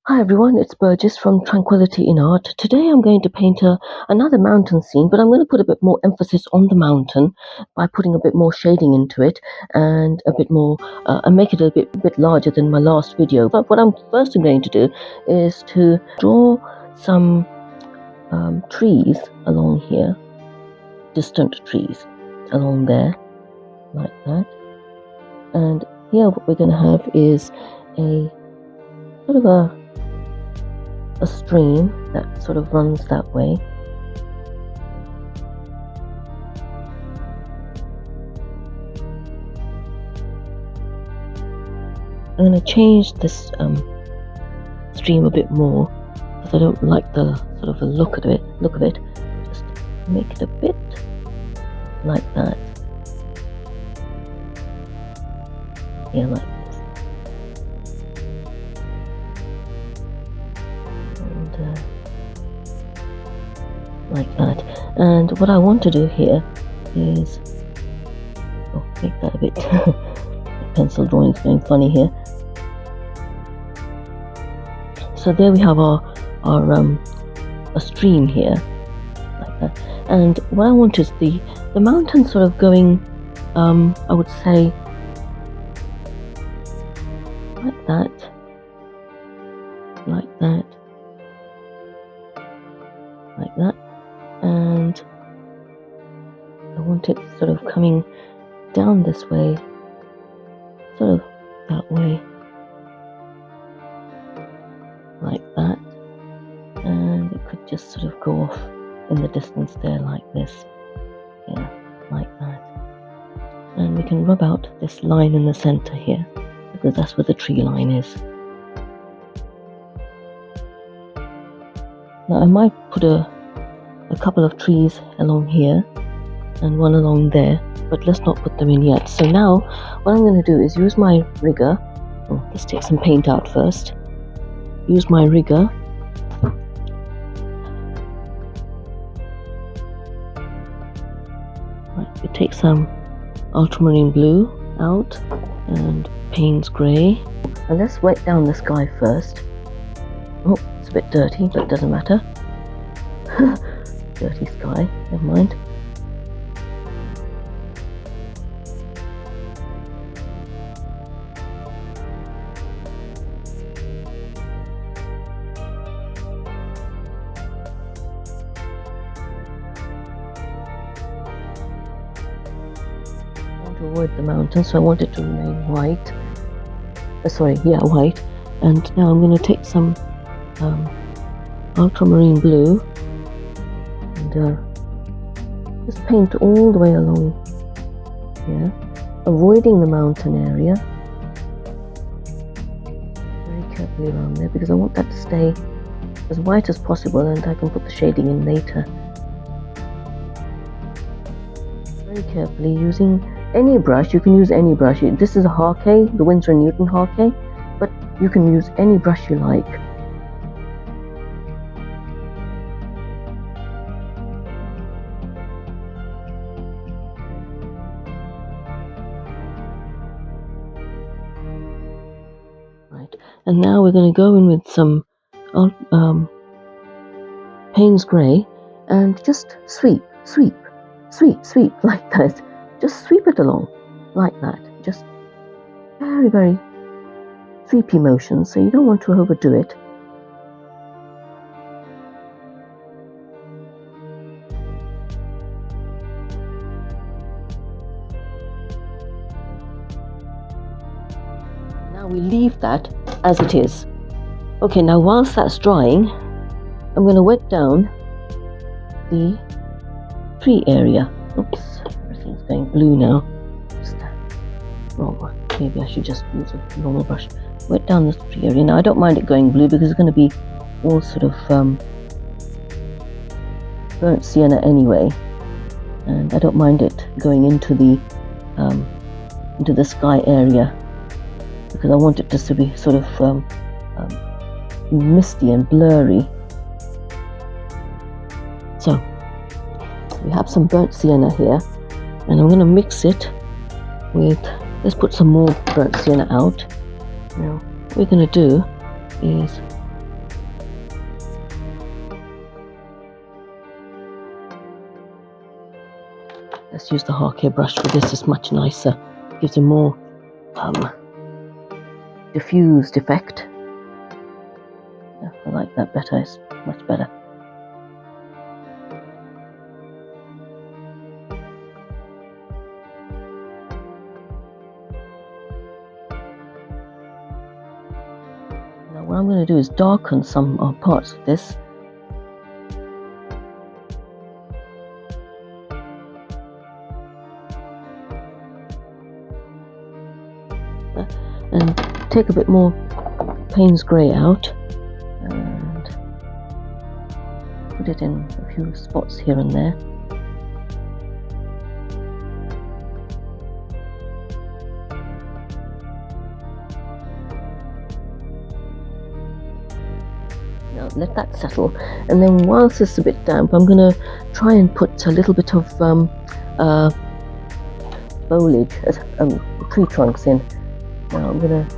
Hi everyone, it's Burgess from Tranquility in Art. Today I'm going to paint another mountain scene, but I'm going to put a bit more emphasis on the mountain by putting a bit more shading into it and a bit more, and make it a bit larger than my last video. But what I'm first going to do is to draw some trees along here, distant trees along there, like that. And here what we're going to have is a sort of a stream that sort of runs that way. I'm going to change this stream a bit more because I don't like the sort of the look of it. Just make it a bit like that. Yeah, like this. And like that. And what I want to do here is make that a bit pencil drawing is going funny here. So there we have our a stream here, like that. And what I want is the mountain sort of going, I would say, like that, like that, like that, and I want it sort of coming down this way, sort of that way, like that, and it could just sort of go off in the distance there like this, yeah, like that. And we can rub out this line in the center here, because that's where the tree line is. Now I might put a couple of trees along here and one along there, but let's not put them in yet. So now what I'm going to do is use my rigger. Let's take some paint out first. Use my rigger. Right, we take some ultramarine blue out and Payne's grey, and let's wet down the sky first. Oh, it's a bit dirty, but it doesn't matter. Dirty sky, never mind. To avoid the mountain, so I want it to remain white. White. And now I'm going to take some ultramarine blue and just paint all the way along here, avoiding the mountain area very carefully around there, because I want that to stay as white as possible, and I can put the shading in later. Very carefully, using any brush. You can use any brush. This is a Hake, the Winsor & Newton Hake, but you can use any brush you like. Right, and now we're going to go in with some Payne's grey and just sweep like that. Just sweep it along like that. Just very, very sweepy motion, so you don't want to overdo it. Now we leave that as it is. Okay, now whilst that's drying, I'm going to wet down the tree area. Oops. Everything's going blue now. Wrong one. Maybe I should just use a normal brush. Wet down the tree area. Now I don't mind it going blue because it's going to be all sort of burnt sienna anyway, and I don't mind it going into the sky area because I want it just to be sort of misty and blurry. So we have some burnt sienna here, and I'm going to mix it with, let's put some more burnt sienna out. Now what we're going to do is let's use the Hake brush for this. It's much nicer. Gives a more diffused effect. Yeah, I like that better. It's much better. Now what I'm going to do is darken some parts of this. And take a bit more Payne's grey out and put it in a few spots here and there. Now let that settle, and then whilst it's a bit damp, I'm going to try and put a little bit of foliage, tree trunks in. Now I'm going to...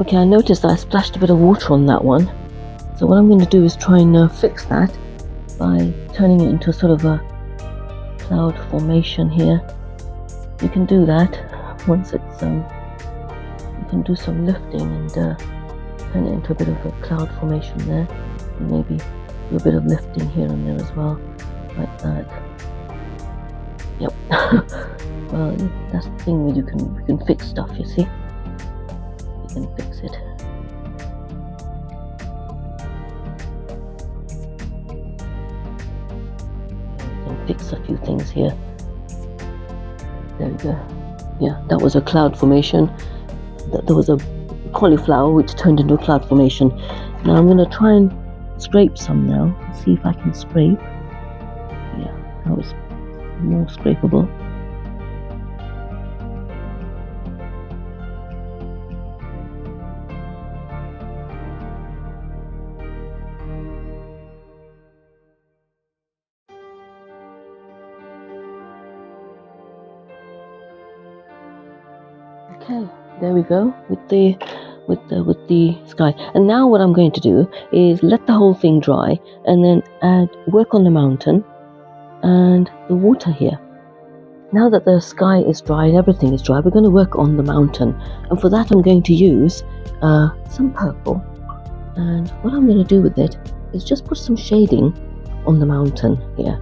Okay, I noticed that I splashed a bit of water on that one. So what I'm going to do is try and fix that by turning it into sort of a cloud formation here. You can do that once it's... you can do some lifting and turn it into a bit of a cloud formation there. And maybe do a bit of lifting here and there as well, like that. Yep. Well, that's the thing where you can fix stuff, you see. You can fix it. You can fix a few things here. There we go. Yeah, that was a cloud formation. There was a cauliflower which turned into a cloud formation. Now I'm going to try and scrape some now. See if I can scrape. Yeah, now it's more scrapable. Okay, there we go with the sky. And now what I'm going to do is let the whole thing dry and then work on the mountain and the water here. Now that the sky is dry and everything is dry, we're going to work on the mountain, and for that I'm going to use some purple, and what I'm going to do with it is just put some shading on the mountain here.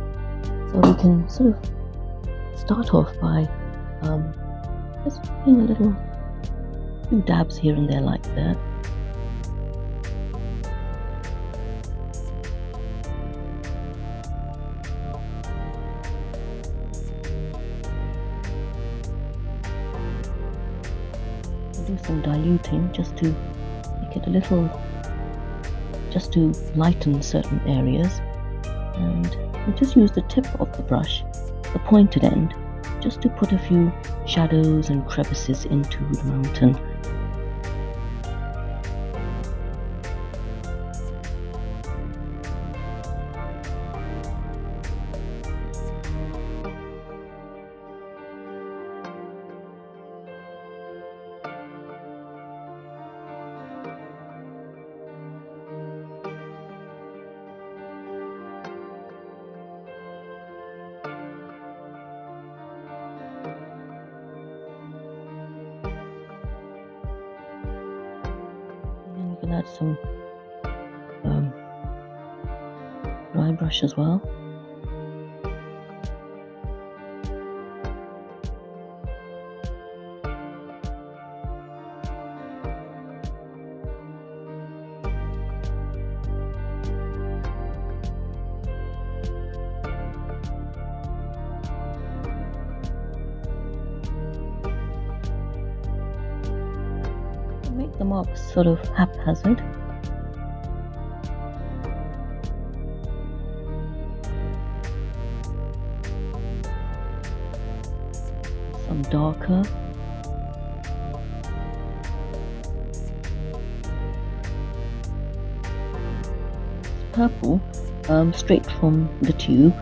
So we can sort of start off by just putting a few dabs here and there like that. Do some diluting just to make it just to lighten certain areas, and we'll just use the tip of the brush, the pointed end, just to put a few shadows and crevices into the mountain. You can add some dry brush as well. Make the marks sort of haphazard. Some darker. Purple, straight from the tube.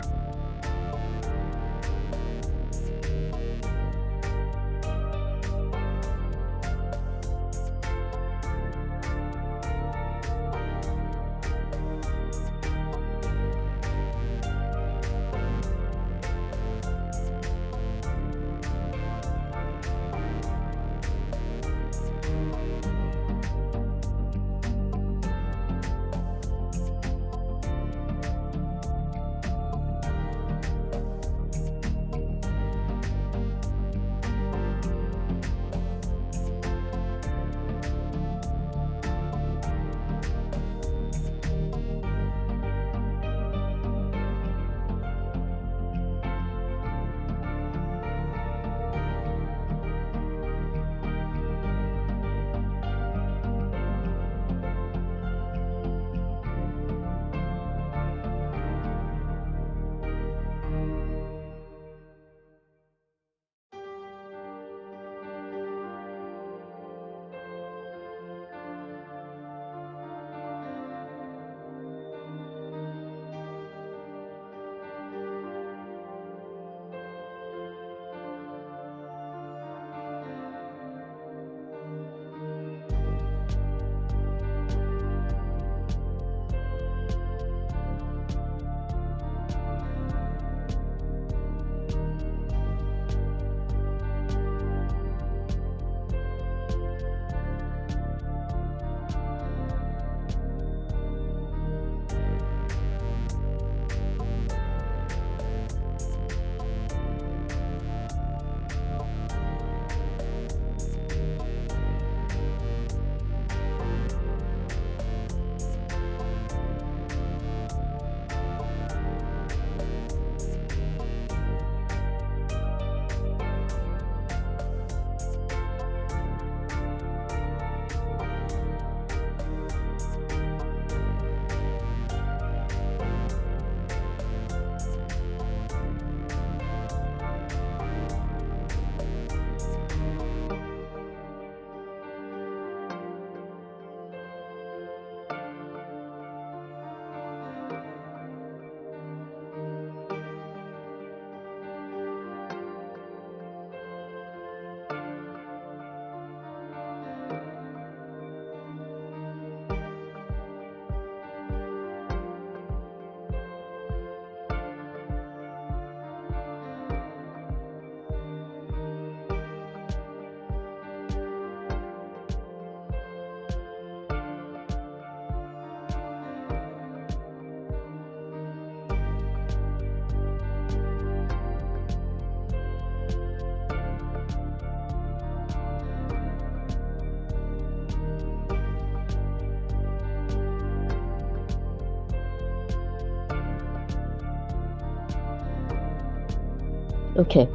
Okay,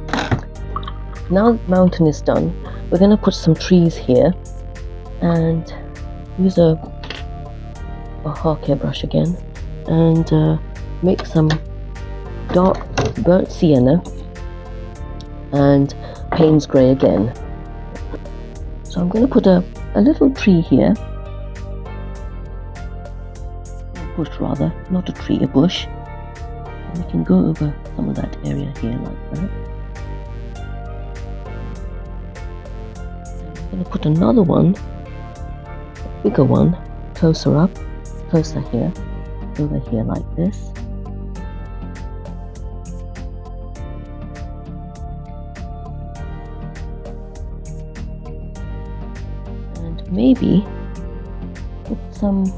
now the mountain is done, we're going to put some trees here and use a Hake brush again and make some dark burnt sienna and Payne's grey again. So I'm going to put a little tree here, a bush rather, not a tree, a bush. And we can go over some of that area here like that. I'm going to put another one, a bigger one, closer up, closer here, over here like this. And maybe put some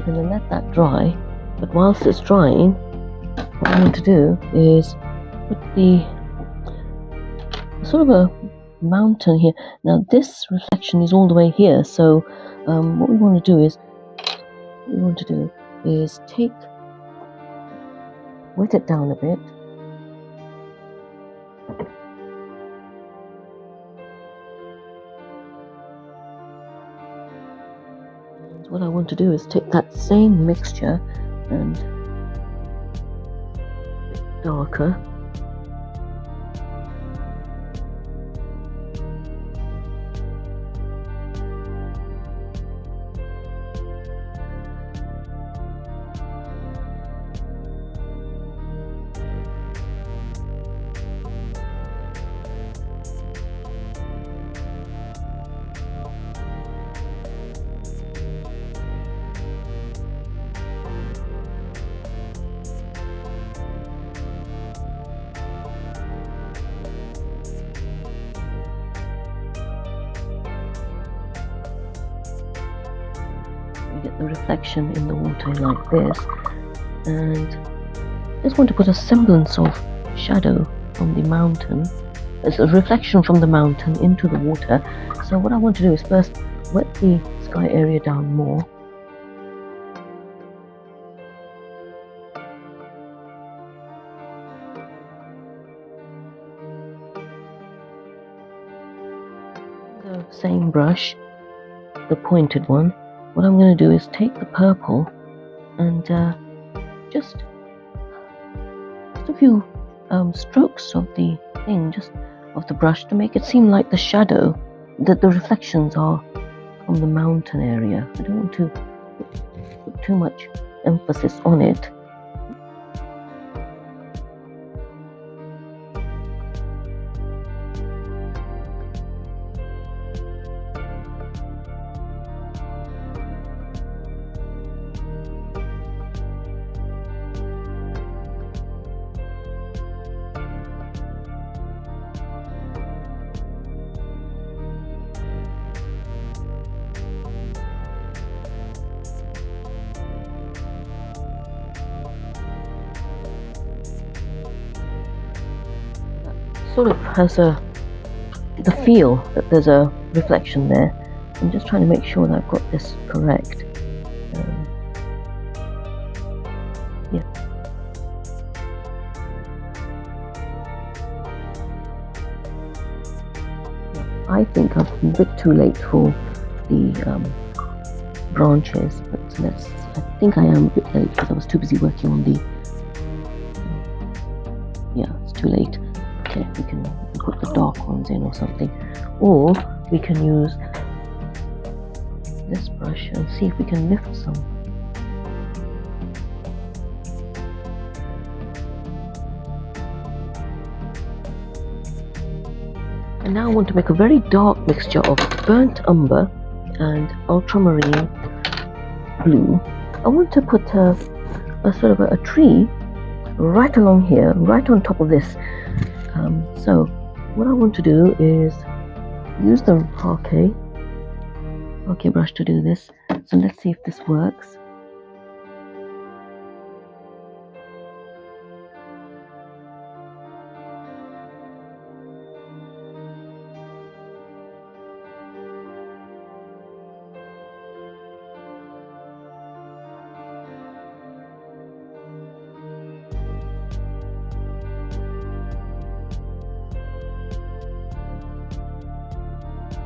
I'm going to let that dry, but whilst it's drying, what I'm going to do is put the sort of a mountain here. Now this reflection is all the way here, so what we want to do is wet it down a bit. And what I want to do is take that same mixture and a bit darker. Get the reflection in the water like this, and just want to put a semblance of shadow from the mountain. There's a reflection from the mountain into the water. So what I want to do is first wet the sky area down more. The same brush, the pointed one, what I'm going to do is take the purple and just a few strokes of the thing, just of the brush, to make it seem like the shadow, that the reflections are from the mountain area. I don't want to put too much emphasis on it. Sort of has the feel that there's a reflection there. I'm just trying to make sure that I've got this correct. Yeah. I think I'm a bit too late for the branches, but I think I am a bit late because I was too busy working on the. Yeah, it's too late. Okay, we can put the dark ones in or something, or we can use this brush and see if we can lift some. And now I want to make a very dark mixture of burnt umber and ultramarine blue. I want to put a sort of a tree right along here, right on top of this. So what I want to do is use the Hake brush to do this. So let's see if this works.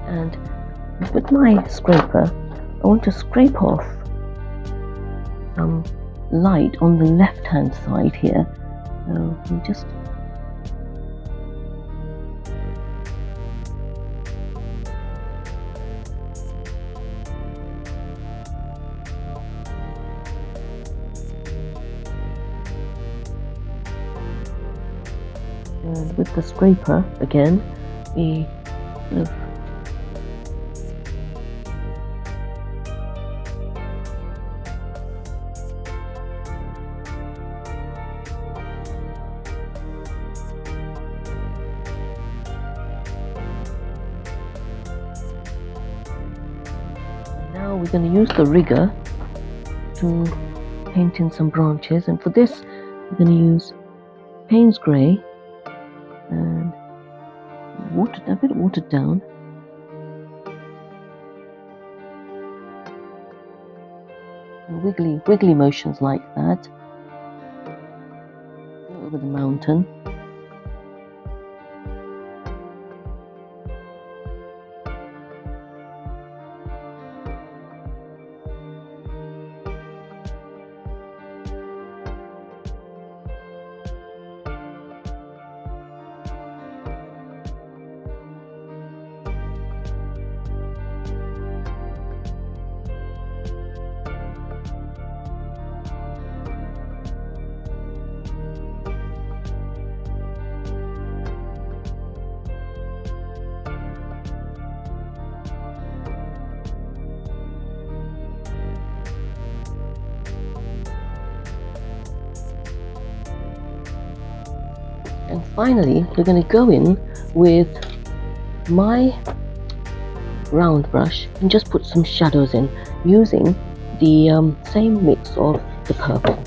And with my scraper, I want to scrape off some light on the left hand side here. So I'm just and with the scraper again, we sort of now we're going to use the rigger to paint in some branches, and for this we're going to use Payne's Grey and a bit watered down. And wiggly motions like that. Go over the mountain. And finally, we're going to go in with my round brush and just put some shadows in using the same mix of the purple.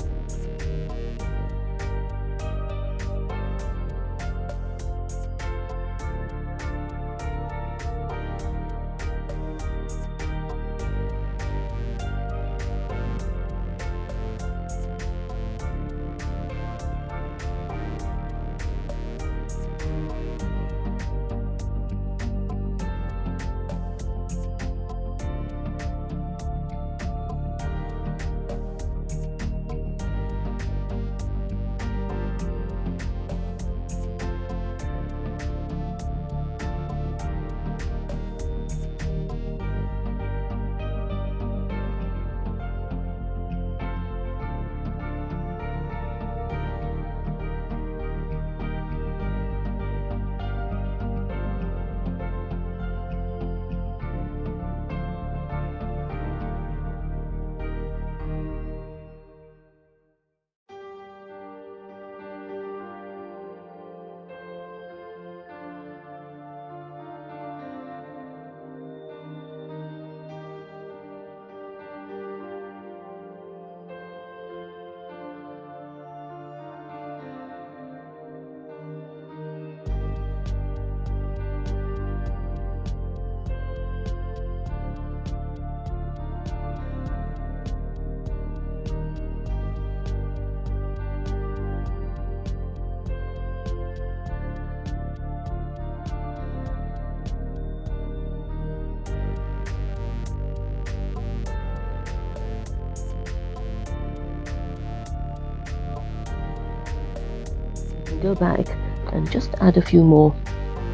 Go back and just add a few more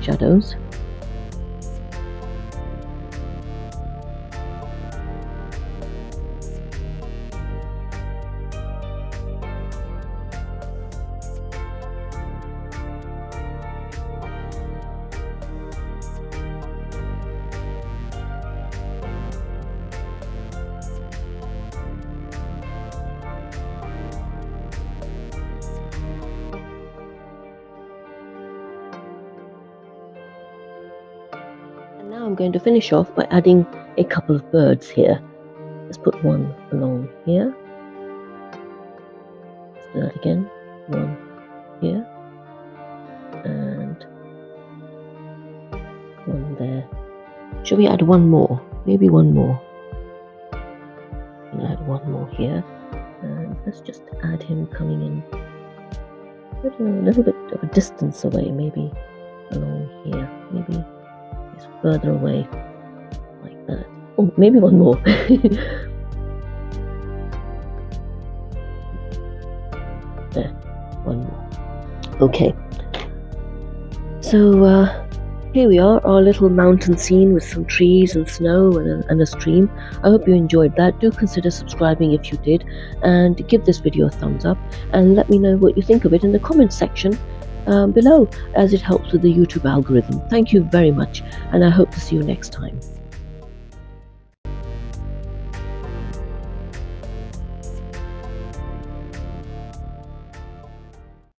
shadows. Now I'm going to finish off by adding a couple of birds here. Let's put one along here. Let's do that again. One here. And one there. Should we add one more? Maybe one more. I'm gonna add one more here. And let's just add him coming in a little bit of a distance away, maybe along here. Maybe is further away, like that. Oh, maybe one more. There, one more. Okay. So here we are, our little mountain scene with some trees and snow and a stream. I hope you enjoyed that. Do consider subscribing if you did, and give this video a thumbs up, and let me know what you think of it in the comment section below, as it helps with the YouTube algorithm. Thank you very much, and I hope to see you next time.